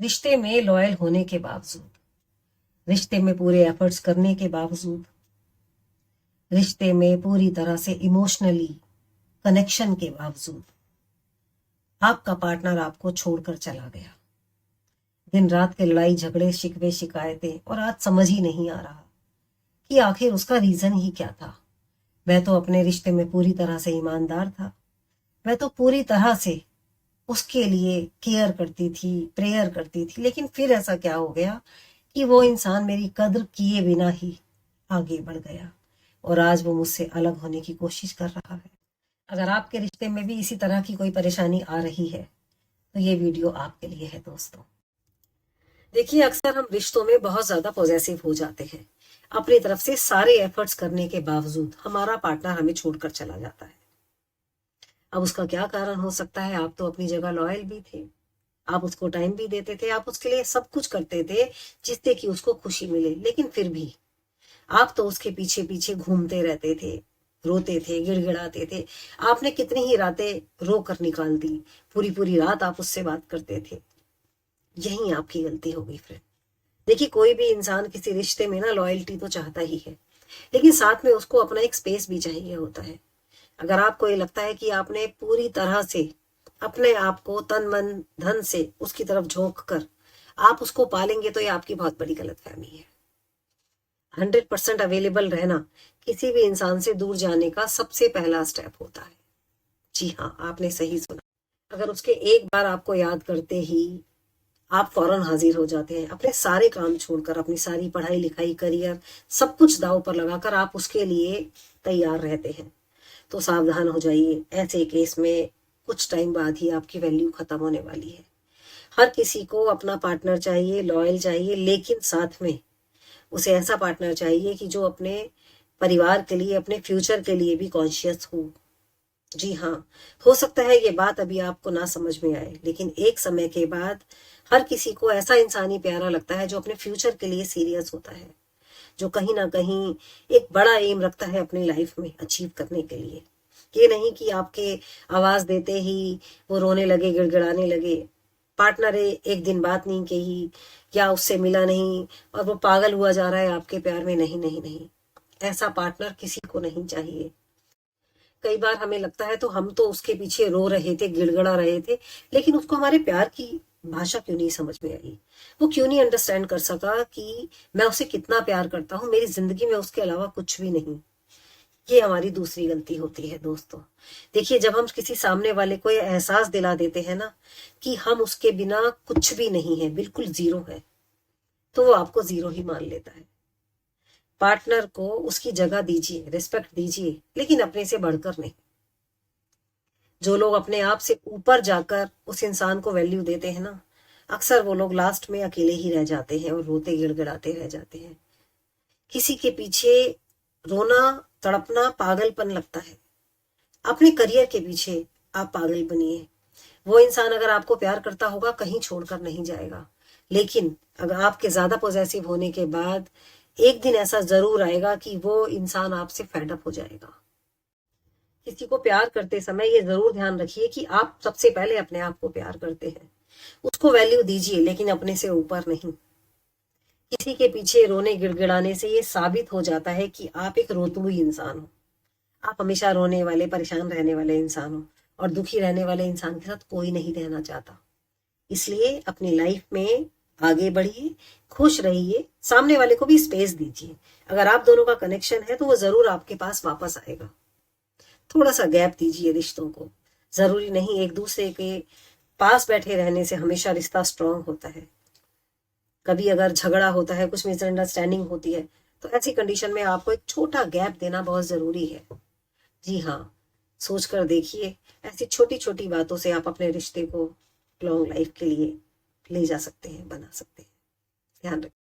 रिश्ते में लॉयल होने के बावजूद, रिश्ते में पूरे एफर्ट्स करने के बावजूद, रिश्ते में पूरी तरह से इमोशनली कनेक्शन के बावजूद आपका पार्टनर आपको छोड़कर चला गया। दिन रात के लड़ाई झगड़े शिकवे शिकायतें, और आज समझ ही नहीं आ रहा कि आखिर उसका रीजन ही क्या था। वह तो अपने रिश्ते में पूरी तरह से ईमानदार था, वह तो पूरी तरह से उसके लिए केयर करती थी, प्रेयर करती थी, लेकिन फिर ऐसा क्या हो गया कि वो इंसान मेरी कद्र किए बिना ही आगे बढ़ गया और आज वो मुझसे अलग होने की कोशिश कर रहा है। अगर आपके रिश्ते में भी इसी तरह की कोई परेशानी आ रही है तो ये वीडियो आपके लिए है दोस्तों। देखिए, अक्सर हम रिश्तों में बहुत ज्यादा पॉजेसिव हो जाते हैं। अपनी तरफ से सारे एफर्ट्स करने के बावजूद हमारा पार्टनर हमें छोड़कर चला जाता है। अब उसका क्या कारण हो सकता है? आप तो अपनी जगह लॉयल भी थे, आप उसको टाइम भी देते थे, आप उसके लिए सब कुछ करते थे जिससे कि उसको खुशी मिले, लेकिन फिर भी आप तो उसके पीछे पीछे घूमते रहते थे, रोते थे, गिड़गिड़ाते थे। आपने कितनी ही रातें रो कर निकाल दी, पूरी पूरी रात आप उससे बात करते थे। यही आपकी गलती हो गई फ्रेंड। देखिए, कोई भी इंसान किसी रिश्ते में ना लॉयल्टी तो चाहता ही है, लेकिन साथ में उसको अपना एक स्पेस भी चाहिए होता है। अगर आपको ये लगता है कि आपने पूरी तरह से अपने आप को तन मन धन से उसकी तरफ झोंक कर आप उसको पालेंगे, तो ये आपकी बहुत बड़ी गलतफहमी है। 100% अवेलेबल रहना किसी भी इंसान से दूर जाने का सबसे पहला स्टेप होता है। जी हाँ, आपने सही सुना। अगर उसके एक बार आपको याद करते ही आप फौरन हाजिर हो जाते हैं, अपने सारे काम छोड़कर, अपनी सारी पढ़ाई लिखाई करियर सब कुछ दांव पर लगाकर आप उसके लिए तैयार रहते हैं, तो सावधान हो जाइए। ऐसे केस में कुछ टाइम बाद ही आपकी वैल्यू खत्म होने वाली है। हर किसी को अपना पार्टनर चाहिए, लॉयल चाहिए, लेकिन साथ में उसे ऐसा पार्टनर चाहिए कि जो अपने परिवार के लिए, अपने फ्यूचर के लिए भी कॉन्शियस हो। जी हाँ, हो सकता है ये बात अभी आपको ना समझ में आए, लेकिन एक समय के बाद हर किसी को ऐसा इंसान ही प्यारा लगता है जो अपने फ्यूचर के लिए सीरियस होता है, जो कहीं ना कहीं एक बड़ा एम रखता है अपनी लाइफ में अचीव करने के लिए। ये नहीं कि आपके आवाज देते ही वो रोने लगे, गिड़गिड़ाने लगे, पार्टनर एक दिन बात नहीं कही या उससे मिला नहीं और वो पागल हुआ जा रहा है आपके प्यार में। नहीं नहीं नहीं, ऐसा पार्टनर किसी को नहीं चाहिए। कई बार हमें लगता है तो हम तो उसके पीछे रो रहे थे, गिड़गड़ा रहे थे, लेकिन उसको हमारे प्यार की भाषा क्यों नहीं समझ में आई? वो क्यों नहीं अंडरस्टैंड कर सका कि मैं उसे कितना प्यार करता हूँ, मेरी जिंदगी में उसके अलावा कुछ भी नहीं। ये हमारी दूसरी गलती होती है दोस्तों। देखिए, जब हम किसी सामने वाले को ये एहसास दिला देते हैं ना कि हम उसके बिना कुछ भी नहीं है, बिल्कुल जीरो है, तो वो आपको जीरो ही मान लेता है। पार्टनर को उसकी जगह दीजिए, रिस्पेक्ट दीजिए, लेकिन अपने से बढ़कर नहीं। जो लोग अपने आप से ऊपर जाकर उस इंसान को वैल्यू देते हैं ना, अक्सर वो लोग लास्ट में अकेले ही रह जाते हैं और रोते गिड़गिड़ाते रह जाते हैं। किसी के पीछे रोना, तड़पना पागलपन लगता है। अपने करियर के पीछे आप पागल बनिए। वो इंसान अगर आपको प्यार करता होगा कहीं छोड़कर नहीं जाएगा, लेकिन अगर आपके ज्यादा पॉजेसिव होने के बाद एक दिन ऐसा जरूर आएगा कि वो इंसान आपसे फेड अप हो जाएगा। किसी को प्यार करते समय ये जरूर ध्यान रखिए कि आप सबसे पहले अपने आप को प्यार करते हैं। उसको वैल्यू दीजिए, लेकिन अपने से ऊपर नहीं। किसी के पीछे रोने गिड़गिड़ाने से ये साबित हो जाता है कि आप एक रोतुई इंसान हो। आप हमेशा रोने वाले, परेशान रहने वाले इंसान हो, और दुखी रहने वाले इंसान के साथ कोई नहीं रहना चाहता। इसलिए अपनी लाइफ में आगे बढ़िए, खुश रहिए, सामने वाले को भी स्पेस दीजिए। अगर आप दोनों का कनेक्शन है तो वो जरूर आपके पास वापस आएगा। थोड़ा सा गैप दीजिए रिश्तों को। जरूरी नहीं एक दूसरे के पास बैठे रहने से हमेशा रिश्ता स्ट्रांग होता है। कभी अगर झगड़ा होता है, कुछ मिसअंडरस्टैंडिंग होती है, तो ऐसी कंडीशन में आपको एक छोटा गैप देना बहुत जरूरी है। जी हाँ, सोच कर देखिए। ऐसी छोटी छोटी बातों से आप अपने रिश्ते को लॉन्ग लाइफ के लिए ले जा सकते हैं, बना सकते हैं। ध्यान रखिए।